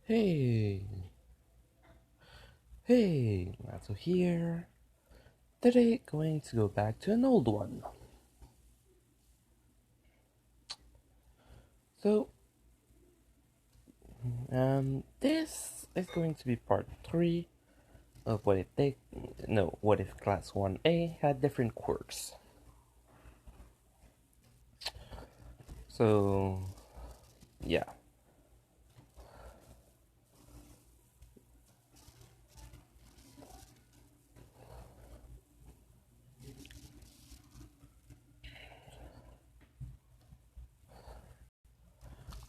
Hey, hey, Matsu here. Today, going to go back to an old one. So, this is going to be part 3 of what if class 1A had different quirks. So, yeah.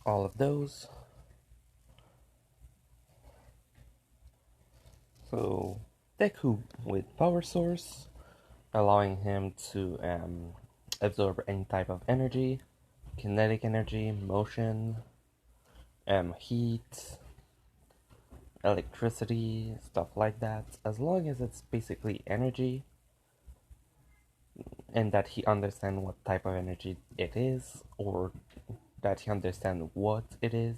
All of those. So, Deku with power source, allowing him to absorb any type of energy, kinetic energy, motion, heat, electricity, stuff like that, as long as it's basically energy and that he understands what type of energy it is, or that he understands what it is,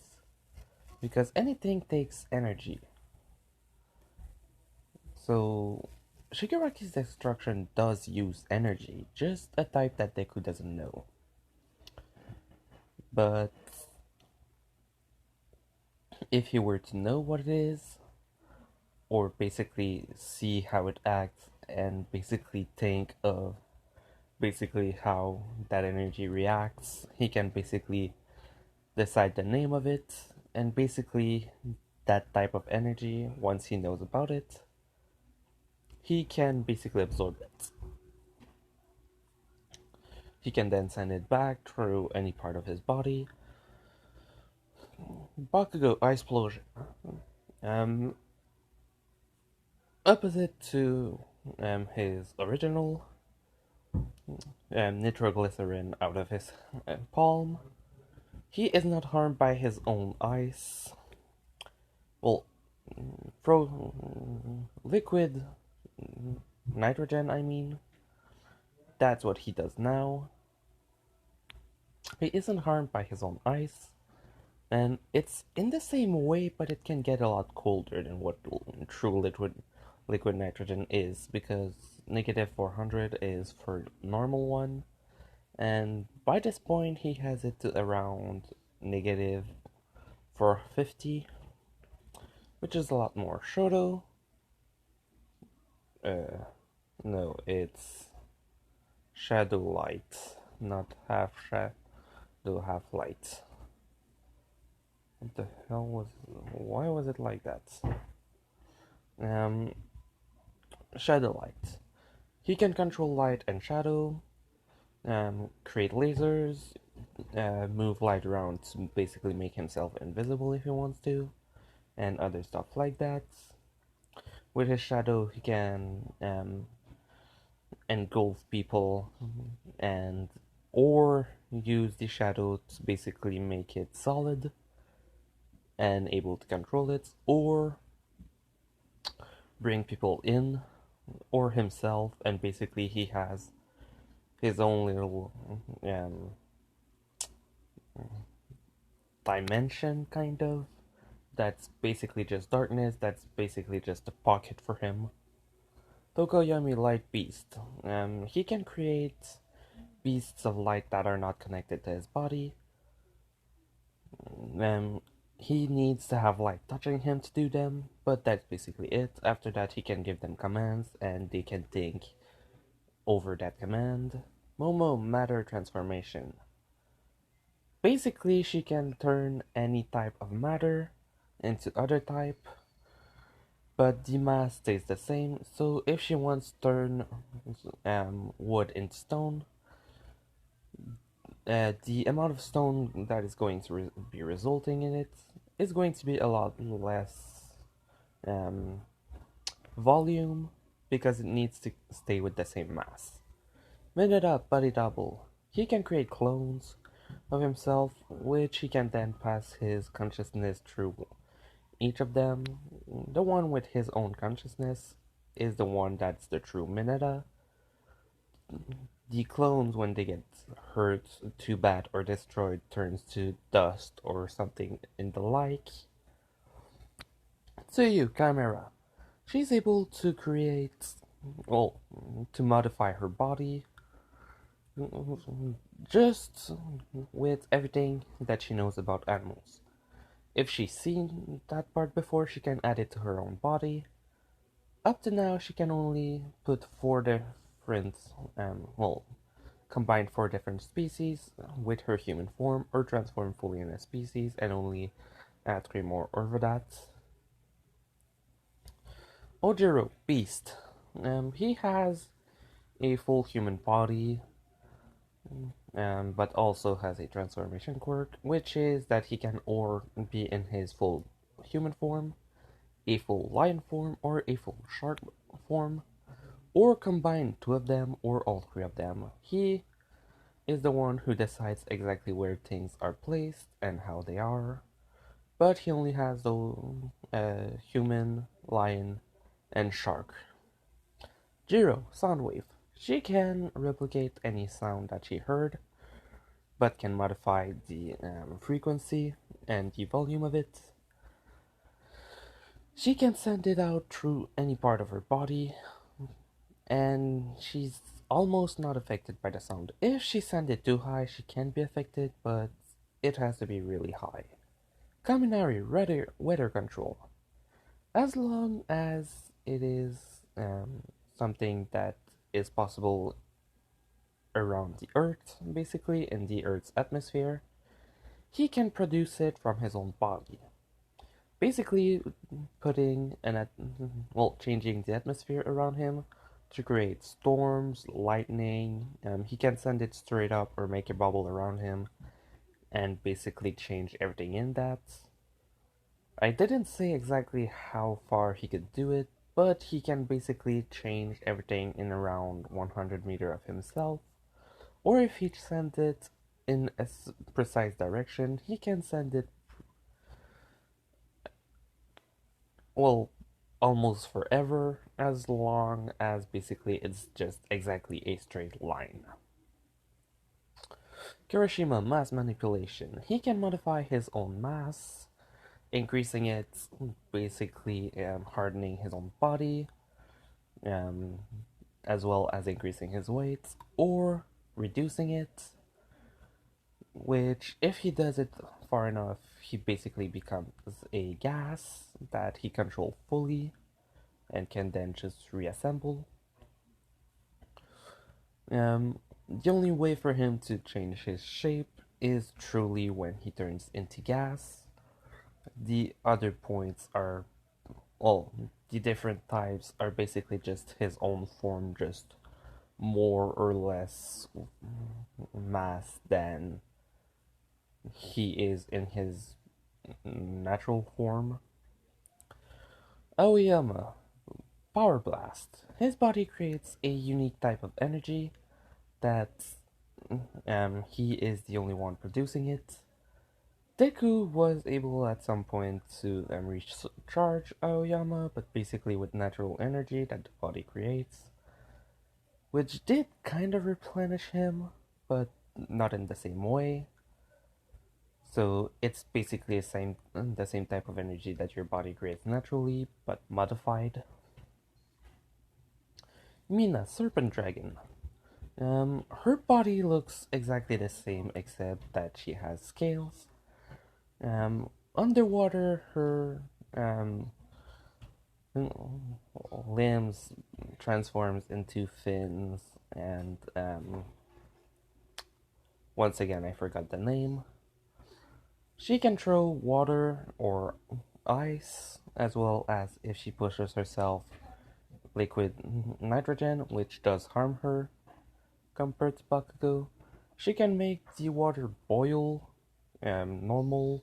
because anything takes energy. So Shigaraki's destruction does use energy, just a type that Deku doesn't know. But if he were to know what it is, or basically see how it acts, and basically think of basically how that energy reacts, he can basically decide the name of it, and basically that type of energy, once he knows about it, he can basically absorb it. He can then send it back through any part of his body. Bakugo Explosion. Um, Opposite to his original nitroglycerin out of his palm, he is not harmed by his own ice. Well, liquid nitrogen, I mean. That's what he does now. He isn't harmed by his own ice, and it's in the same way, but it can get a lot colder than what true liquid nitrogen is, because negative 400 is for normal one, and by this point he has it to around negative 450, which is a lot more. Shoto, no, it's shadow light, not half shadow, half light. What the hell was... Why was it like that? Um, Shadow light. He can control light and shadow, create lasers, move light around to basically make himself invisible if he wants to, and other stuff like that. With his shadow, he can engulf people and or use the shadow to basically make it solid and able to control it, or bring people in, or himself, and basically he has his own little dimension, kind of. That's basically just darkness, that's basically just a pocket for him. Tokoyami Light Beast. He can create beasts of light that are not connected to his body. He needs to have light touching him to do them, but that's basically it. After that, he can give them commands, and they can think over that command. Momo Matter Transformation. Basically, she can turn any type of matter into other type, but the mass stays the same. So if she wants to turn wood into stone, the amount of stone that is going to be resulting in it is going to be a lot less um, volume, because it needs to stay with the same mass. Mineta Body Double. He can create clones of himself, which he can then pass his consciousness through each of them. The one with his own consciousness is the one that's the true Mineta. The clones, when they get hurt too bad or destroyed, turns to dust or something in the like. To you, Chimera. She's able to create, well, to modify her body just with everything that she knows about animals. If she's seen that part before, she can add it to her own body. Up to now, she can only put four different, well, combine four different species with her human form or transform fully in a species and only add three more over that. Ojiro, Beast. He has a full human body, but also has a transformation quirk, which is that he can or be in his full human form, a full lion form, or a full shark form, or combine two of them or all three of them. He is the one who decides exactly where things are placed and how they are, but he only has the human, lion, and shark. Jiro, Soundwave. She can replicate any sound that she heard, but can modify the frequency and the volume of it. She can send it out through any part of her body, and she's almost not affected by the sound. If she sends it too high, she can be affected, but it has to be really high. Kaminari weather control. As long as it is something that is possible around the Earth, basically, in the Earth's atmosphere, he can produce it from his own body. Basically, putting changing the atmosphere around him to create storms, lightning. He can send it straight up or make a bubble around him and basically change everything in that. I didn't say exactly how far he could do it, but he can basically change everything in around 100 meters of himself. Or if he sends it in a precise direction, he can send it, well, almost forever, as long as basically it's just exactly a straight line. Kirishima mass manipulation. He can modify his own mass, increasing it, basically hardening his own body, um, as well as increasing his weight, or reducing it, which, if he does it far enough, he basically becomes a gas that he controls fully and can then just reassemble. The only way for him to change his shape is truly when he turns into gas. The other points are, well, the different types are basically just his own form, just more or less mass than he is in his natural form. Aoyama, Power Blast. His body creates a unique type of energy that he is the only one producing it. Deku was able at some point to recharge Aoyama, but basically with natural energy that the body creates, which did kind of replenish him, but not in the same way. So it's basically the same type of energy that your body creates naturally, but modified. Mina, Serpent Dragon. Her body looks exactly the same except that she has scales. Underwater, her limbs transforms into fins, and once again I forgot the name. She can throw water or ice, as well as, if she pushes herself, liquid nitrogen, which does harm her compared to Bakugo. She can make the water boil, normal,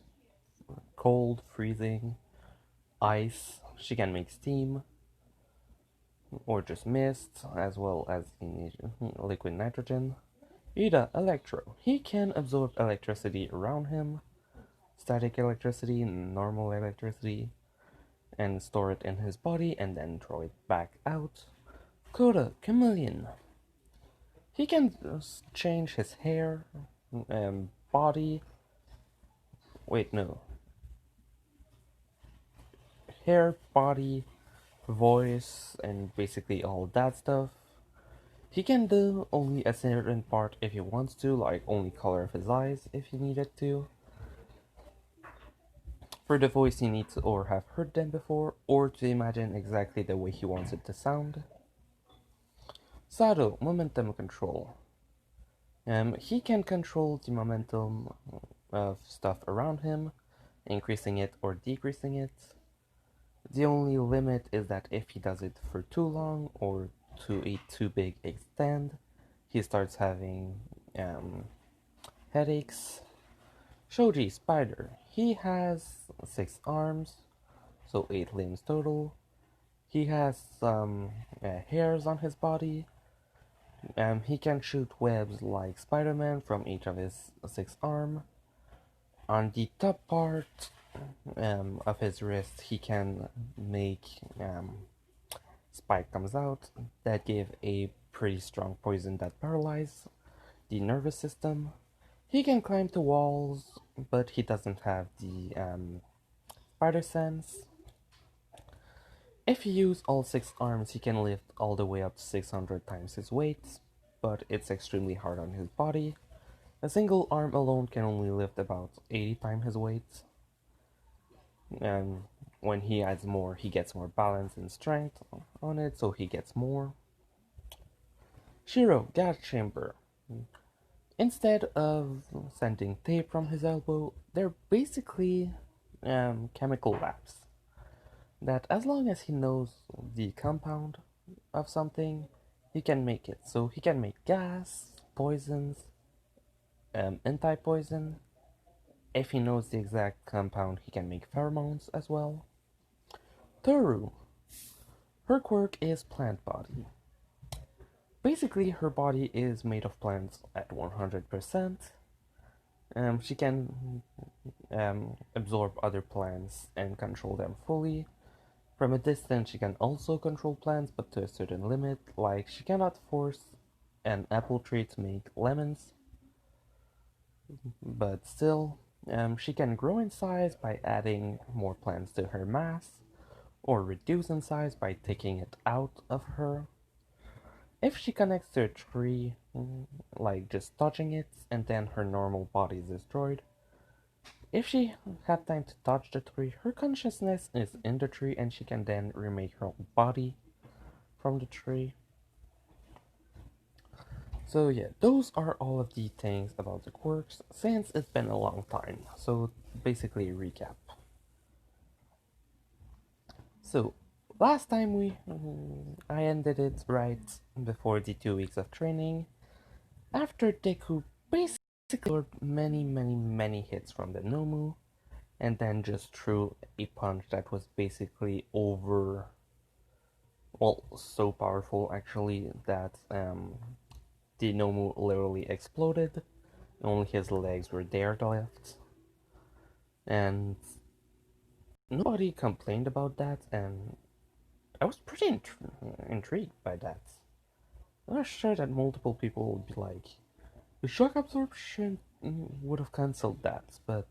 cold, freezing, ice. She can make steam, or just mist, as well as liquid nitrogen. Ida, Electro. He can absorb electricity around him, static electricity, normal electricity, and store it in his body and then throw it back out. Koda, Chameleon. He can change his hair, body. Wait, no. hair, body, voice, and basically all that stuff. He can do only a certain part if he wants to, like only color of his eyes if he needed to. For the voice, he needs to or have heard them before, or to imagine exactly the way he wants it to sound. Sado, momentum control. He can control the momentum of stuff around him, increasing it or decreasing it. The only limit is that if he does it for too long or to a too big extent, he starts having headaches. Shoji, spider. He has 6 arms, so 8 limbs total. He has some hairs on his body. He can shoot webs like Spider-Man from each of his 6 arms. On the top part of his wrist, he can make spike comes out that give a pretty strong poison that paralyzes the nervous system. He can climb to walls, but he doesn't have the spider sense. If he uses all 6 arms, he can lift all the way up to 600 times his weight, but it's extremely hard on his body. A single arm alone can only lift about 80 times his weight. And when he adds more, he gets more balance and strength on it, so he gets more. Shiro, gas chamber. Instead of sending tape from his elbow, they're basically chemical labs. That as long as he knows the compound of something, he can make it. So he can make gas, poisons, anti-poison. If he knows the exact compound, he can make pheromones as well. Toru. Her quirk is plant body. Basically, her body is made of plants at 100%. She can absorb other plants and control them fully. From a distance, she can also control plants, but to a certain limit, like she cannot force an apple tree to make lemons. But still, she can grow in size by adding more plants to her mass, or reduce in size by taking it out of her. If she connects to a tree, like just touching it, and then her normal body is destroyed, if she had time to touch the tree, her consciousness is in the tree and she can then remake her own body from the tree. So yeah, those are all of the things about the quirks since it's been a long time. So basically recap. So last time I ended it right before the 2 weeks of training. After Deku basically absorbed many hits from the Nomu, and then just threw a punch that was basically over, well, so powerful actually that the Nomu literally exploded. Only his legs were there left, and nobody complained about that, and I was pretty intrigued by that. I was sure that multiple people would be like, the shock absorption would have cancelled that, but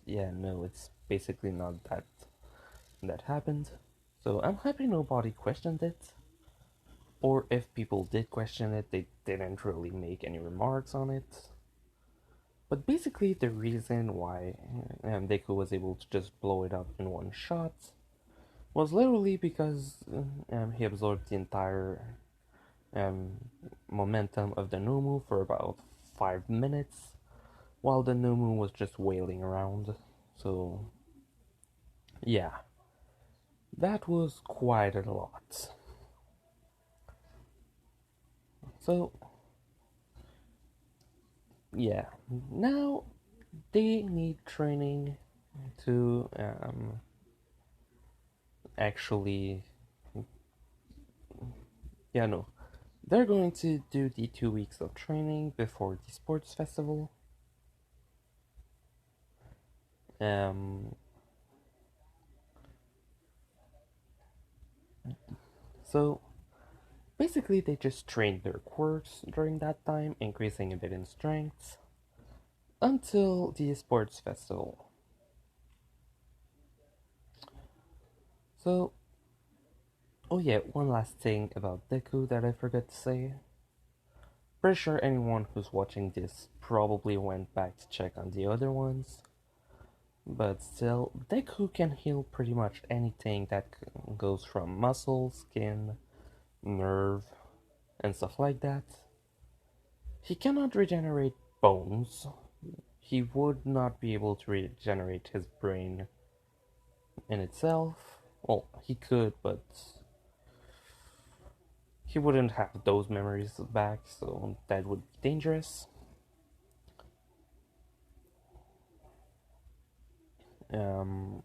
yeah, no, it's basically not that happened. So I'm happy nobody questioned it. Or if people did question it, they didn't really make any remarks on it. But basically, the reason why Deku was able to just blow it up in one shot was literally because he absorbed the entire momentum of the Nomu for about 5 minutes, while the Nomu was just wailing around. So, yeah, that was quite a lot. So, yeah, now they need training to actually, yeah, no, they're going to do the 2 weeks of training before the sports festival. So basically, they just trained their quirks during that time, increasing a bit in strength until the sports festival. So, oh yeah, one last thing about Deku that I forgot to say. Pretty sure anyone who's watching this probably went back to check on the other ones, but still, Deku can heal pretty much anything that goes from muscle, skin, nerve, and stuff like that. He cannot regenerate bones. He would not be able to regenerate his brain in itself. Well, he could, but he wouldn't have those memories back, so that would be dangerous. Um,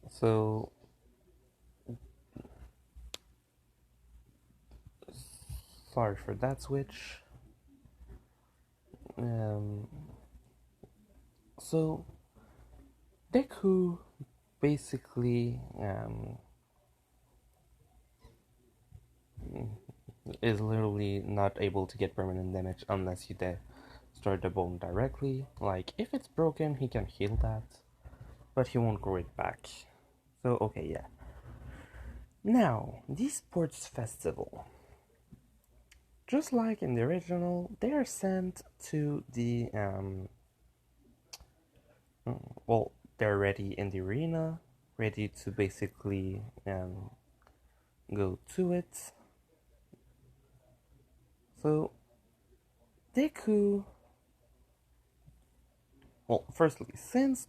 so sorry for that switch. Um, so Deku basically is literally not able to get permanent damage unless you destroy the bone directly. Like, if it's broken, he can heal that, but he won't grow it back. So, okay, yeah. Now, the sports festival. Just like in the original, they are sent to the, well, they're ready in the arena, ready to basically go to it. So, Deku, well, firstly, since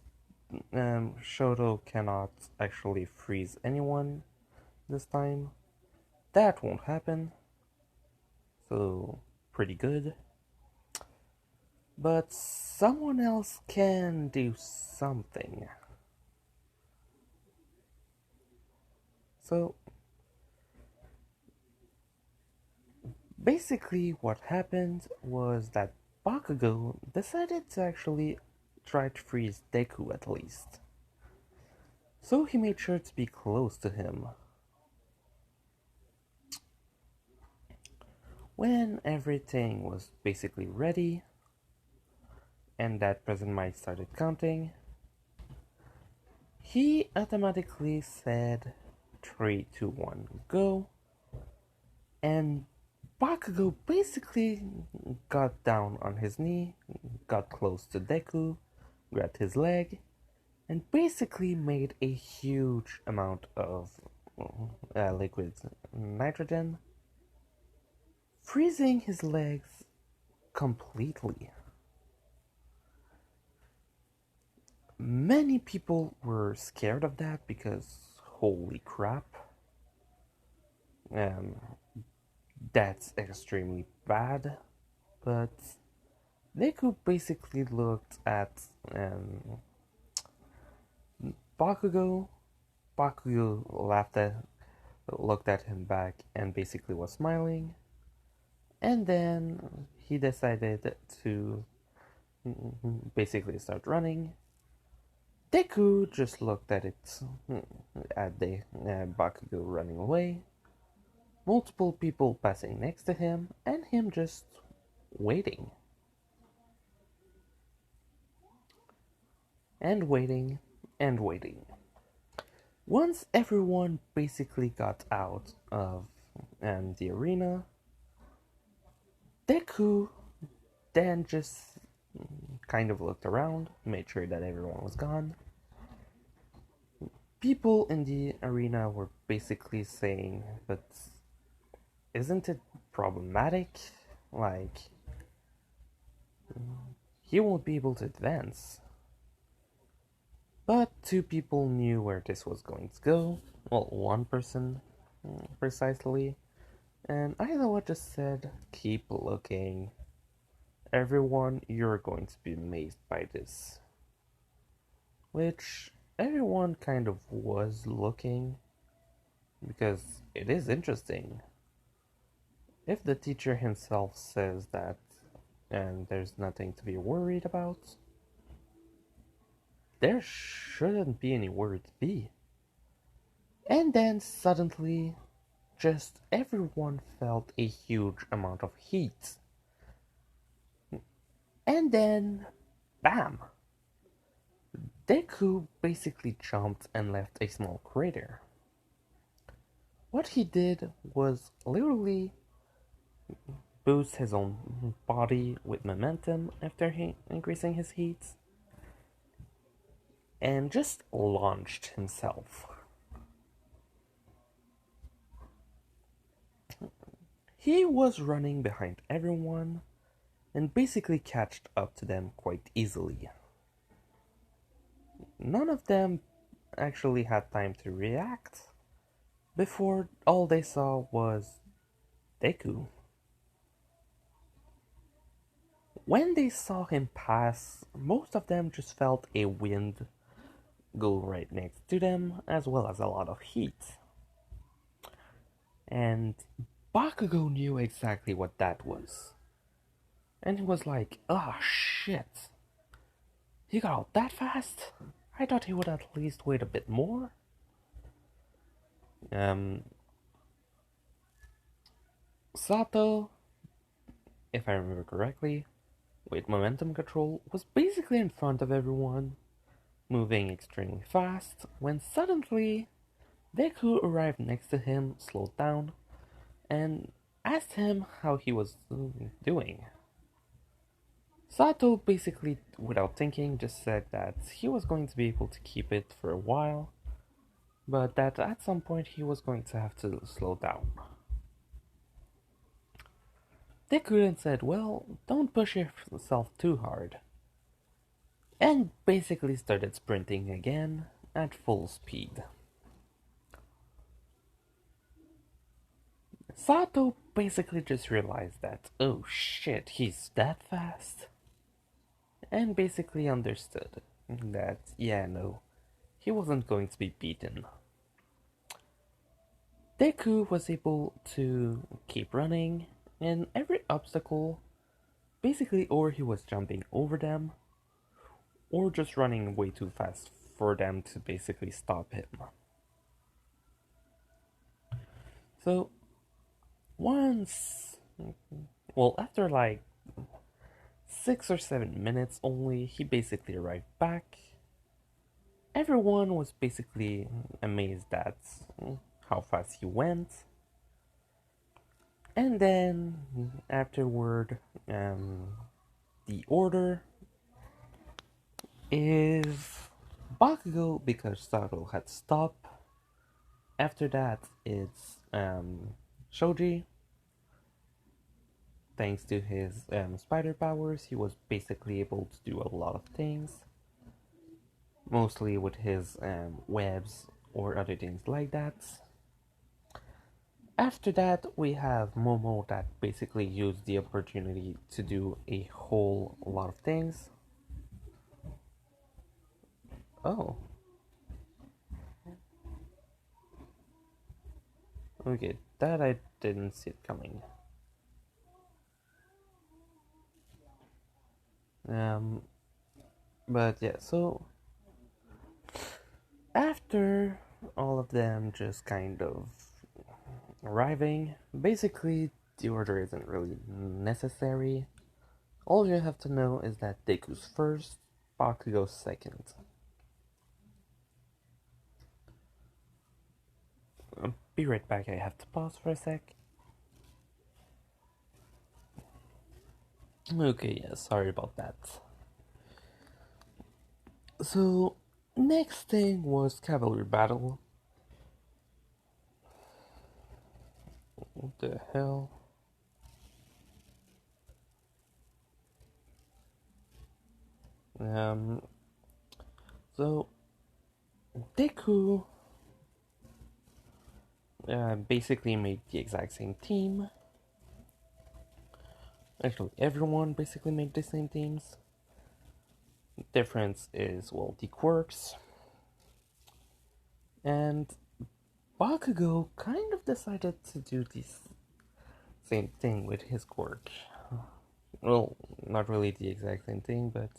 Shoto cannot actually freeze anyone this time, that won't happen. So, pretty good. But someone else can do something. So, basically, what happened was that Bakugo decided to actually try to freeze Deku at least. So he made sure to be close to him. When everything was basically ready, and that present mic started counting, he automatically said 3, 2, 1, go, and Bakugo basically got down on his knee, got close to Deku, grabbed his leg, and basically made a huge amount of liquid nitrogen, freezing his legs completely. Many people were scared of that because, holy crap, um, that's extremely bad. But Deku basically looked at Bakugo. Bakugo looked at him back, and basically was smiling. And then he decided to basically start running. Deku just looked at it, at the Bakugo running away. Multiple people passing next to him, and him just waiting. And waiting, and waiting. Once everyone basically got out of the arena, Deku then just kind of looked around, made sure that everyone was gone. People in the arena were basically saying, but isn't it problematic? Like, he won't be able to advance. But two people knew where this was going to go. Well, one person precisely. And Aizawa just said, keep looking. Everyone, you're going to be amazed by this. Which everyone kind of was looking, because it is interesting. If the teacher himself says that, and there's nothing to be worried about, there shouldn't be any worry to be. And then suddenly, just everyone felt a huge amount of heat. And then, bam! Deku basically jumped and left a small crater. What he did was literally boost his own body with momentum after increasing his heat and just launched himself. He was running behind everyone and basically catched up to them quite easily. None of them actually had time to react before all they saw was Deku. When they saw him pass, most of them just felt a wind go right next to them, as well as a lot of heat. And Bakugo knew exactly what that was. And he was like, oh shit. He got out that fast? I thought he would at least wait a bit more. Sato, if I remember correctly, with momentum control, was basically in front of everyone, moving extremely fast, when suddenly Deku arrived next to him, slowed down, and asked him how he was doing. Sato basically, without thinking, just said that he was going to be able to keep it for a while, but that at some point he was going to have to slow down. Deku then said, well, don't push yourself too hard, and basically started sprinting again at full speed. Sato basically just realized that, oh shit, he's that fast, and basically understood that, yeah, no, he wasn't going to be beaten. Deku was able to keep running, and every obstacle, basically, or he was jumping over them, or just running way too fast for them to basically stop him. So, once, well, after like 6 or 7 minutes only, he basically arrived back. Everyone was basically amazed at how fast he went. And then afterward, the order is Bakugo because Sato had stopped. After that, it's Shoji. Thanks to his spider powers, he was basically able to do a lot of things. Mostly with his webs or other things like that. After that, we have Momo that basically used the opportunity to do a whole lot of things. Oh. Okay, that I didn't see it coming. But yeah, so after all of them just kind of arriving, basically the order isn't really necessary. All you have to know is that Deku's first, Bakugo's second. I'll be right back, I have to pause for a sec. Okay, yeah, sorry about that. So, next thing was cavalry battle. What the hell? So Deku basically made the exact same team. Actually, everyone basically made the same teams. The difference is, well, the quirks. And Bakugo kind of decided to do this same thing with his quirk. Well, not really the exact same thing, but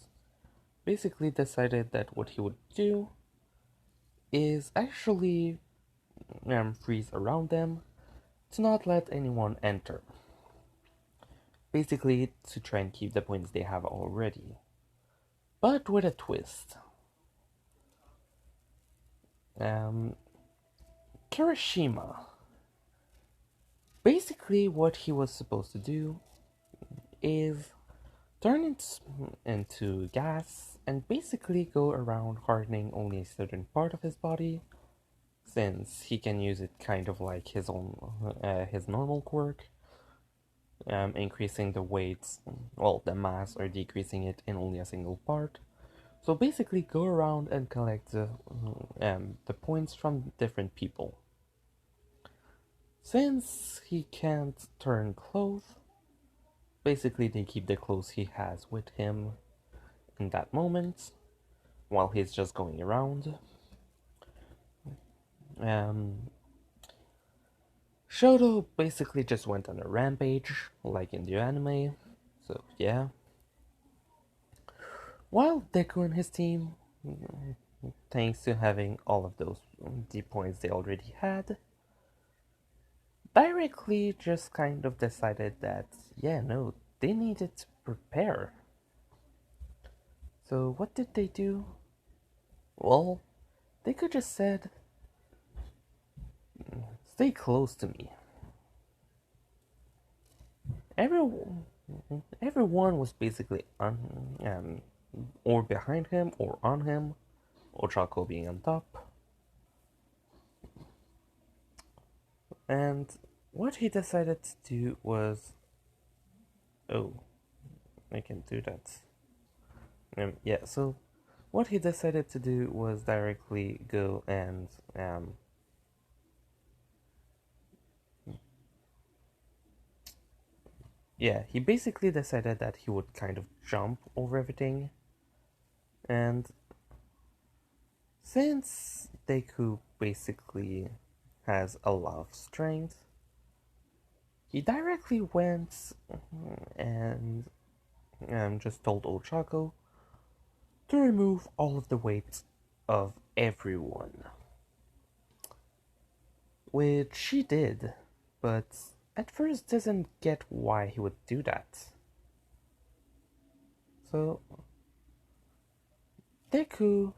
basically decided that what he would do is actually freeze around them to not let anyone enter. Basically, to try and keep the points they have already. But with a twist. Um, Kirishima. Basically, what he was supposed to do is turn it into gas and basically go around hardening only a certain part of his body, since he can use it kind of like his normal quirk, increasing the weight, well, the mass, or decreasing it in only a single part. So basically, go around and collect the points from different people. Since he can't turn clothes, basically they keep the clothes he has with him in that moment while he's just going around. Um, Shoto basically just went on a rampage, like in the anime. So yeah. While Deku and his team, thanks to having all of those D points they already had, directly just kind of decided that, yeah, no, they needed to prepare. So what did they do? Well, they could just said, stay close to me. Everyone, everyone was basically or behind him or on him, Ochako being on top. And what he decided to do was, oh, I can do that. Yeah, so what he decided to do was directly go and yeah, he basically decided that he would kind of jump over everything. And since Deku basically has a lot of strength, he directly went and just told Ochako to remove all of the weight of everyone. Which she did, but at first doesn't get why he would do that. So, Deku,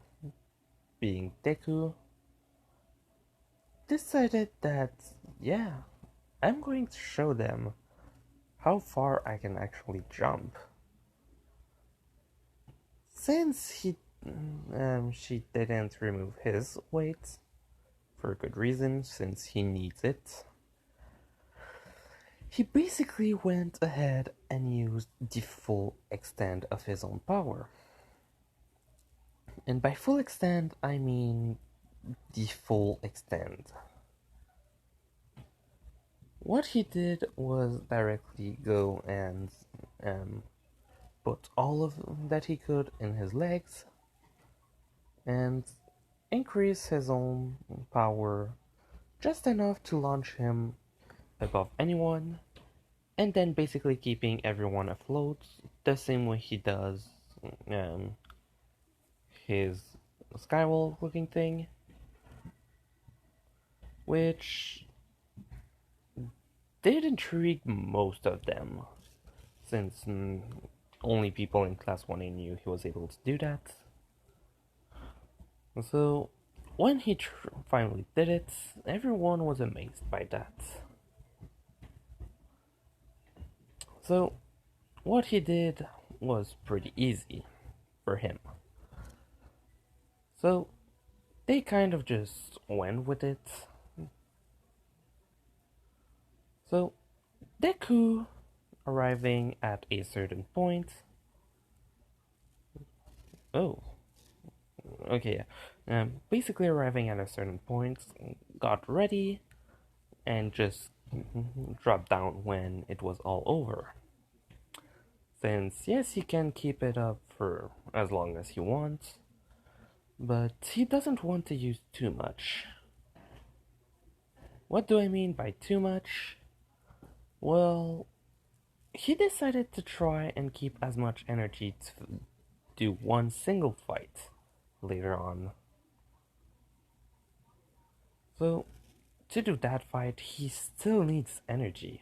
being Deku, decided that, yeah, I'm going to show them how far I can actually jump. Since she didn't remove his weight, for a good reason, since he needs it, he basically went ahead and used the full extent of his own power. And by full extent, I mean the full extent. What he did was directly go and put all of that he could in his legs and increase his own power just enough to launch him above anyone, and then basically keeping everyone afloat the same way he does um, his skywall looking thing, which did intrigue most of them, since only people in Class 1A knew he was able to do that. So, when he finally did it, everyone was amazed by that. So, what he did was pretty easy for him. So, they kind of just went with it. So, Deku arriving at a certain point. Oh, okay, yeah. Basically arriving at a certain point, got ready, and just dropped down when it was all over. Since, yes, he can keep it up for as long as he wants, but he doesn't want to use too much. What do I mean by too much? Well, he decided to try and keep as much energy to do one single fight later on. So, to do that fight, he still needs energy.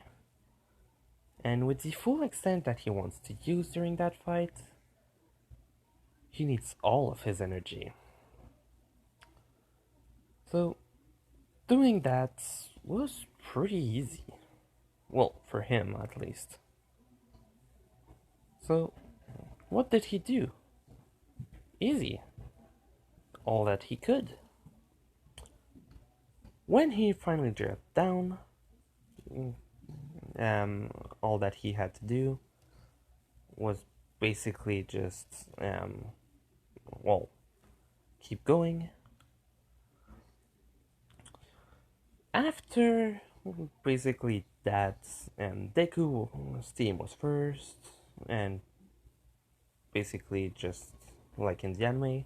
And with the full extent that he wants to use during that fight, he needs all of his energy. So, doing that was pretty easy. Well, for him at least. So, what did he do? Easy. All that he could. When he finally dropped down, all that he had to do was basically just, well, keep going. After basically that, Deku's team was first, and basically just like in the anime,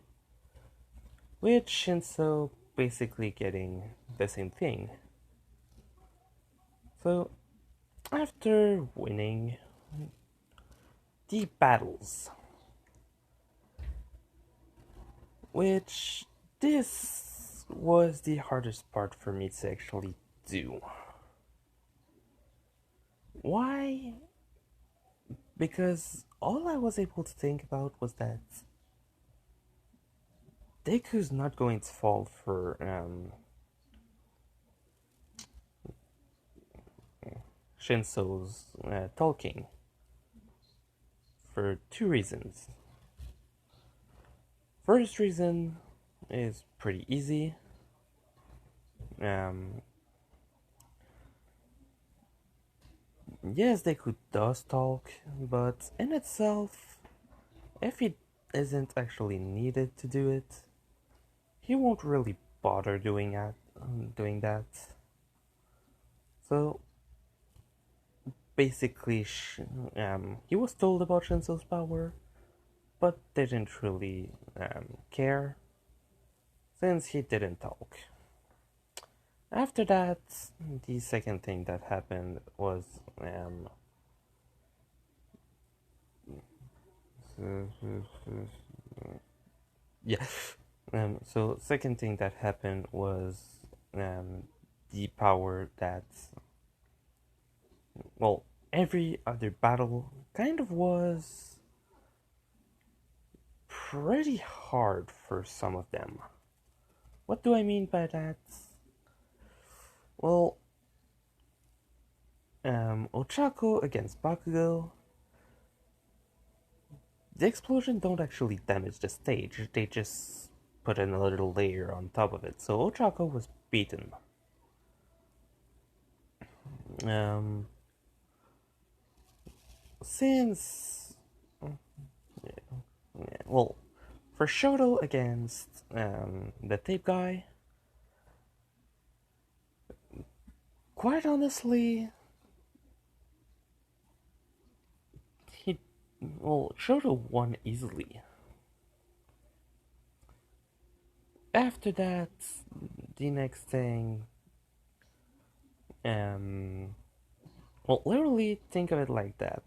with Shinso basically getting the same thing. So, after winning the battles, which this was the hardest part for me to actually do. Why? Because all I was able to think about was that Deku's not going to fall for Shinso's talking for two reasons. First reason is pretty easy. Yes, Deku does talk, but in itself, if he isn't actually needed to do it, he won't really bother doing that. So basically, he was told about Shinso's power, but didn't really care since he didn't talk. After that, the second thing that happened was yeah. So second thing that happened was the power that, well, every other battle kind of was pretty hard for some of them. What do I mean by that? Well, Ochako against Bakugo, the explosion don't actually damage the stage, they just put in a little layer on top of it, so Ochako was beaten. Um, since, well, for Shoto against the tape guy, quite honestly, Shoto won easily. After that, the next thing, literally think of it like that.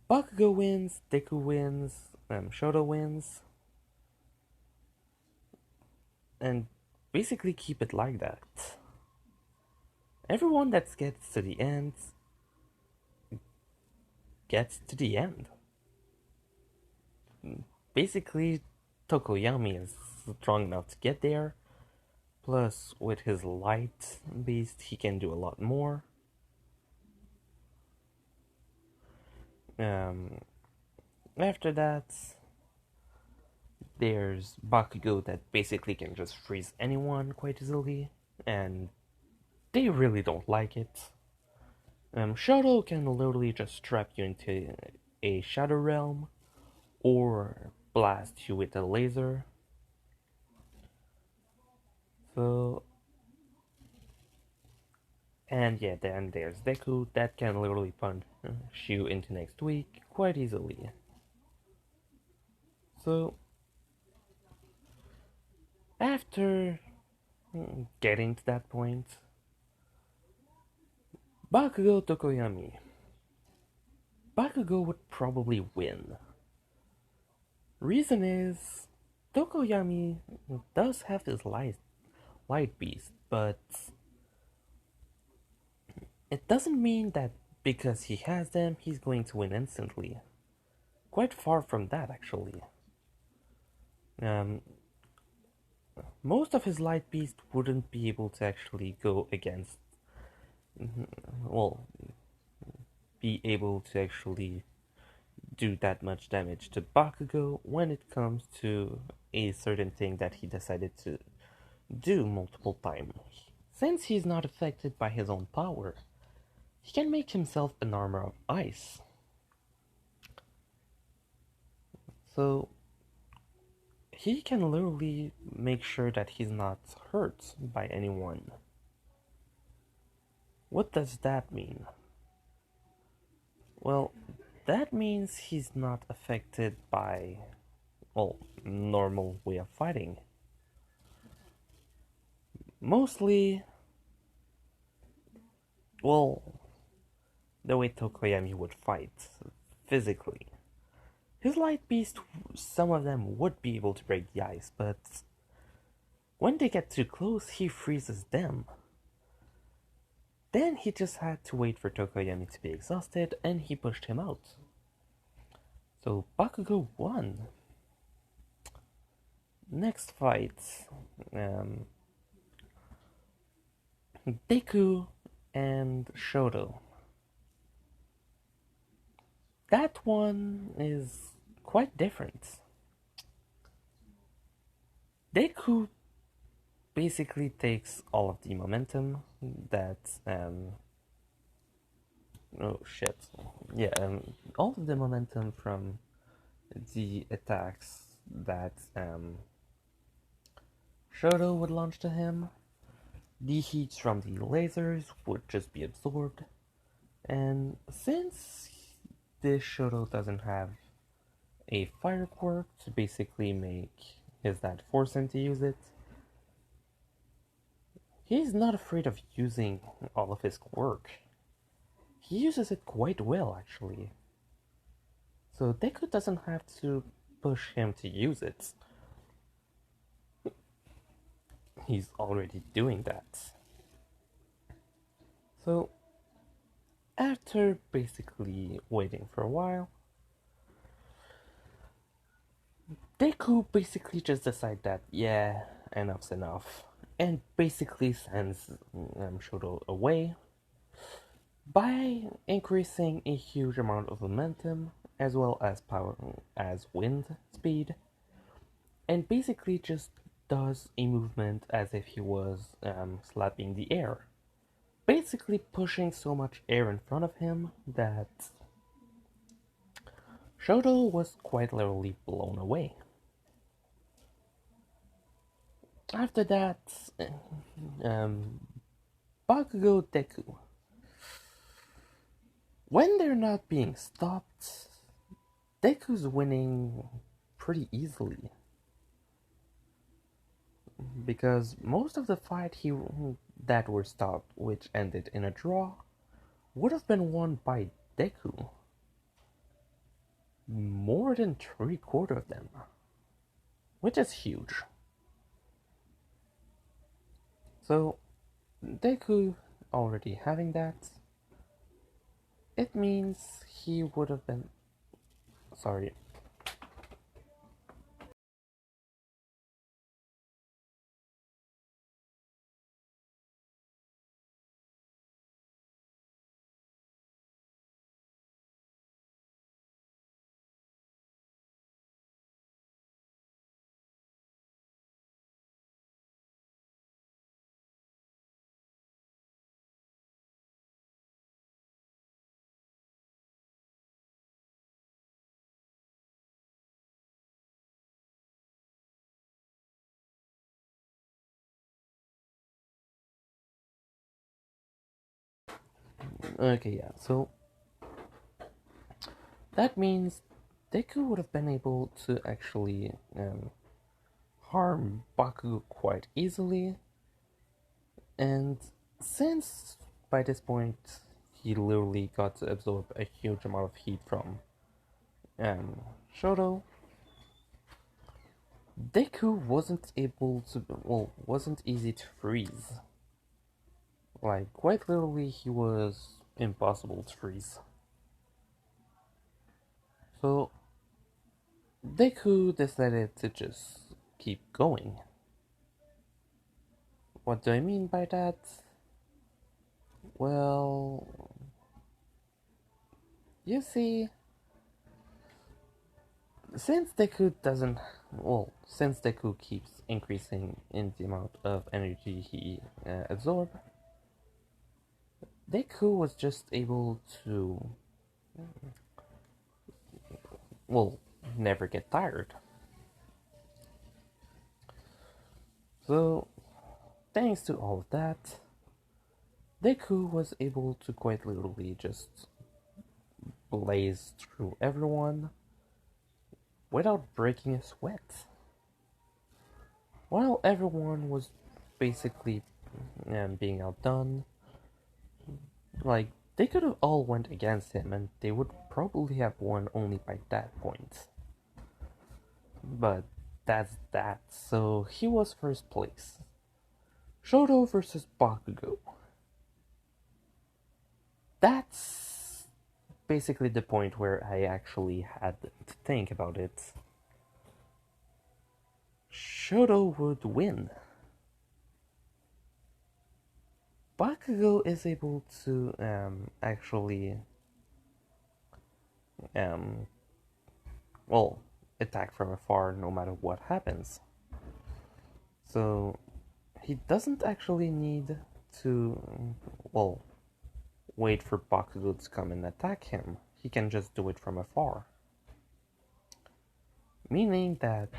Bakugo wins, Deku wins, Shoto wins, and basically keep it like that. Everyone that gets to the end gets to the end. Basically, Tokoyami is strong enough to get there, plus with his light beast he can do a lot more. After that, there's Bakugo that basically can just freeze anyone quite easily, and they really don't like it. Shoto can literally just trap you into a shadow realm, or blast you with a laser. So, and yeah, then there's Deku that can literally punch you into next week quite easily. So, after getting to that point, Bakugo Tokoyami. Bakugo would probably win. Reason is, Tokoyami does have his light beast, but it doesn't mean that because he has them, he's going to win instantly. Quite far from that, actually. most of his light beast wouldn't be able to actually go against, well, be able to actually do that much damage to Bakugo when it comes to a certain thing that he decided to do multiple times. Since he's not affected by his own power, he can make himself an armor of ice. So he can literally make sure that he's not hurt by anyone. What does that mean? Well, that means he's not affected by, well, normal way of fighting. Mostly, well, the way Tokoyami would fight, physically. His light beast, some of them would be able to break the ice, but when they get too close, he freezes them. Then he just had to wait for Tokoyami to be exhausted, and he pushed him out. So Bakugo won. Next fight, Deku and Shoto. That one is quite different. Deku basically takes all of the momentum that oh shit, yeah, all of the momentum from the attacks that Shoto would launch to him. The heat from the lasers would just be absorbed, and since this Shoto doesn't have a fire quirk to basically make his dad force him to use it, he's not afraid of using all of his quirk. He uses it quite well, actually. So Deku doesn't have to push him to use it. He's already doing that. So, after basically waiting for a while, Deku basically just decides that, yeah, enough's enough, and basically sends Shoto away by increasing a huge amount of momentum as well as power as wind speed, and basically just does a movement as if he was slapping the air, basically pushing so much air in front of him that Shoto was quite literally blown away. After that, um, Bakugo Deku. When they're not being stopped, Deku's winning pretty easily. Because most of the fight that were stopped, which ended in a draw, would have been won by Deku. More than 3/4 of them, which is huge. So, Deku already having that, it means he would have been. Sorry. Okay, yeah, so that means Deku would have been able to actually harm Baku quite easily, and since by this point he literally got to absorb a huge amount of heat from Shoto, Deku wasn't easy to freeze. Like, quite literally, he was impossible to freeze. So, Deku decided to just keep going. What do I mean by that? Well, you see, since Deku doesn't, since Deku keeps increasing in the amount of energy he absorbs, Deku was just able to, well, never get tired. So, thanks to all of that, Deku was able to quite literally just blaze through everyone without breaking a sweat. While everyone was basically being outdone, like, they could have all went against him and they would probably have won only by that point. But that's that, so he was first place. Shoto versus Bakugo. That's basically the point where I actually had to think about it. Shoto would win. Bakugo is able to actually well, attack from afar no matter what happens. So he doesn't actually need to, well, wait for Bakugo to come and attack him. He can just do it from afar. Meaning that,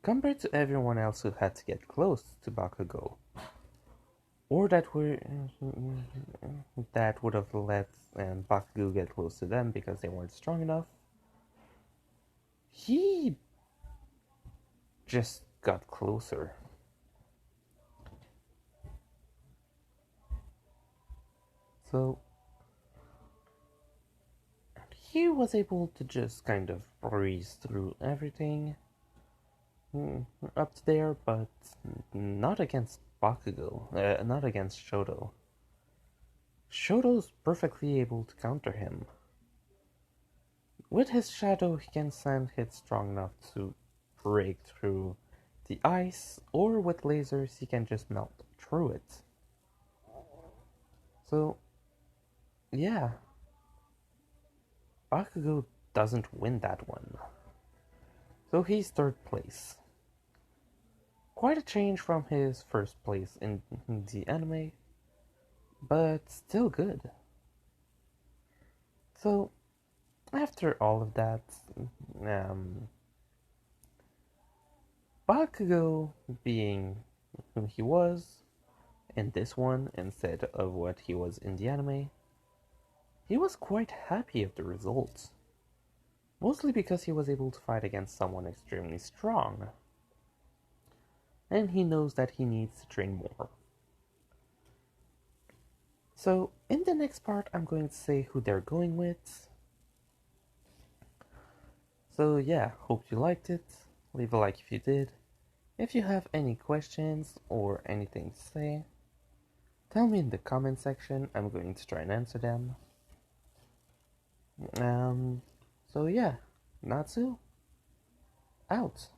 compared to everyone else who had to get close to Bakugo, or that would have let Bakugo get close to them because they weren't strong enough, he just got closer. So he was able to just kind of breeze through everything up to there, but not against Bakugo, not against Shoto. Shoto's perfectly able to counter him. With his shadow, he can send hits strong enough to break through the ice, or with lasers, he can just melt through it. So, yeah, Bakugo doesn't win that one. So he's third place. Quite a change from his first place in the anime, but still good. So, after all of that, Bakugo being who he was in this one instead of what he was in the anime, he was quite happy of the results. Mostly because he was able to fight against someone extremely strong. And he knows that he needs to train more. So, in the next part, I'm going to say who they're going with. So yeah, hope you liked it. Leave a like if you did. If you have any questions or anything to say, tell me in the comment section. I'm going to try and answer them. So yeah, Natsu, out.